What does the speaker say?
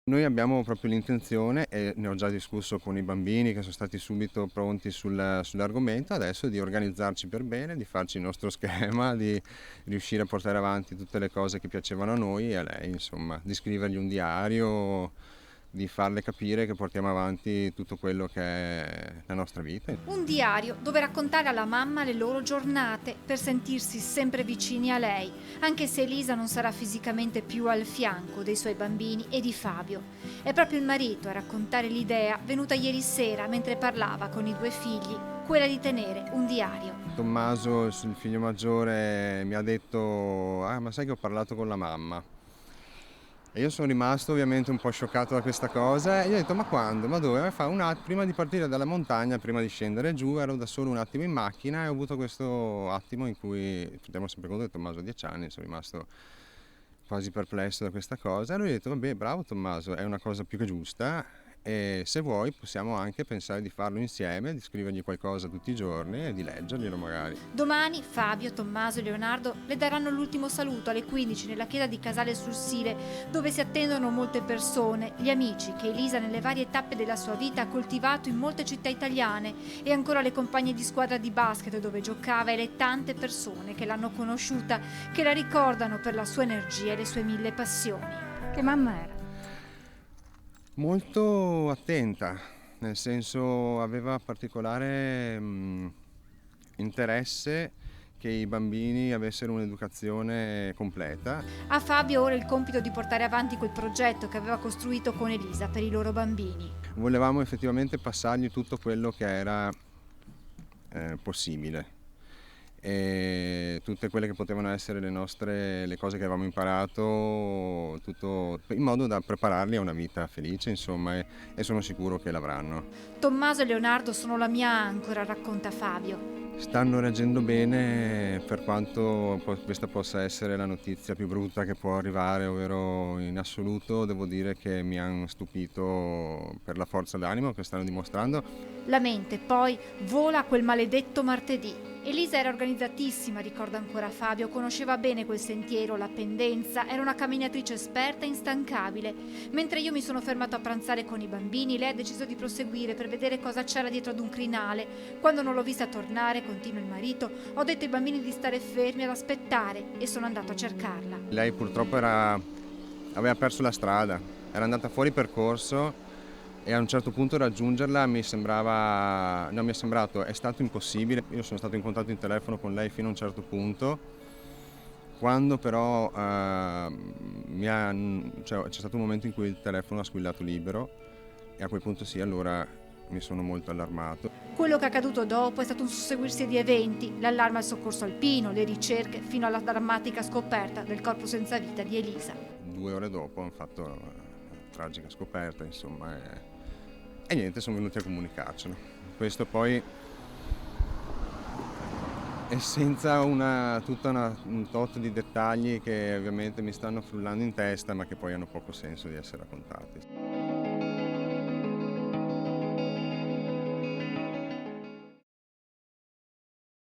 Noi abbiamo proprio l'intenzione, e ne ho già discusso con i bambini che sono stati subito pronti sull'argomento, adesso di organizzarci per bene, di farci il nostro schema, di riuscire a portare avanti tutte le cose che piacevano a noi e a lei, insomma, di scrivergli un diario, di farle capire che portiamo avanti tutto quello che è la nostra vita. Un diario dove raccontare alla mamma le loro giornate per sentirsi sempre vicini a lei, anche se Elisa non sarà fisicamente più al fianco dei suoi bambini e di Fabio. È proprio il marito a raccontare l'idea venuta ieri sera mentre parlava con i due figli, quella di tenere un diario. Tommaso, il figlio maggiore, mi ha detto: "Ah, ma sai che ho parlato con la mamma?" E io sono rimasto ovviamente un po' scioccato da questa cosa e gli ho detto: "Ma quando? Ma dove?" Prima di partire dalla montagna, prima di scendere giù, ero da solo un attimo in macchina e ho avuto questo attimo in cui, teniamo sempre conto che Tommaso ha 10 anni, sono rimasto quasi perplesso da questa cosa. E lui ha detto: "Vabbè, bravo Tommaso, è una cosa più che giusta e se vuoi possiamo anche pensare di farlo insieme, di scrivergli qualcosa tutti i giorni e di leggerglielo magari." Domani Fabio, Tommaso e Leonardo le daranno l'ultimo saluto alle 15 nella chiesa di Casale sul Sile, dove si attendono molte persone, gli amici che Elisa nelle varie tappe della sua vita ha coltivato in molte città italiane e ancora le compagne di squadra di basket dove giocava e le tante persone che l'hanno conosciuta, che la ricordano per la sua energia e le sue mille passioni. Che mamma era? Molto attenta, nel senso aveva particolare interesse che i bambini avessero un'educazione completa. A Fabio ora il compito di portare avanti quel progetto che aveva costruito con Elisa per i loro bambini. Volevamo effettivamente passargli tutto quello che era possibile e tutte quelle che potevano essere le cose che avevamo imparato, tutto in modo da prepararli a una vita felice, insomma, e sono sicuro che l'avranno. Tommaso e Leonardo sono la mia ancora, racconta Fabio. Stanno reagendo bene, per quanto questa possa essere la notizia più brutta che può arrivare, ovvero in assoluto devo dire che mi hanno stupito per la forza d'animo che stanno dimostrando. La mente poi vola quel maledetto martedì. Elisa era organizzatissima, ricorda ancora Fabio, conosceva bene quel sentiero, la pendenza, era una camminatrice esperta e instancabile. Mentre io mi sono fermato a pranzare con i bambini, lei ha deciso di proseguire per vedere cosa c'era dietro ad un crinale. Quando non l'ho vista tornare, continua il marito, ho detto ai bambini di stare fermi ad aspettare e sono andato a cercarla. Lei purtroppo aveva perso la strada, era andata fuori percorso e a un certo punto raggiungerla mi sembrava, no, mi è sembrato, è stato impossibile. Io sono stato in contatto in telefono con lei fino a un certo punto, quando però c'è stato un momento in cui il telefono ha squillato libero e a quel punto sì, allora mi sono molto allarmato. Quello che è accaduto dopo è stato un susseguirsi di eventi, l'allarme al soccorso alpino, le ricerche, fino alla drammatica scoperta del corpo senza vita di Elisa. 2 ore dopo hanno fatto la tragica scoperta, insomma, e niente, sono venuti a comunicarcelo. Questo poi è senza un tot di dettagli che ovviamente mi stanno frullando in testa, ma che poi hanno poco senso di essere raccontati.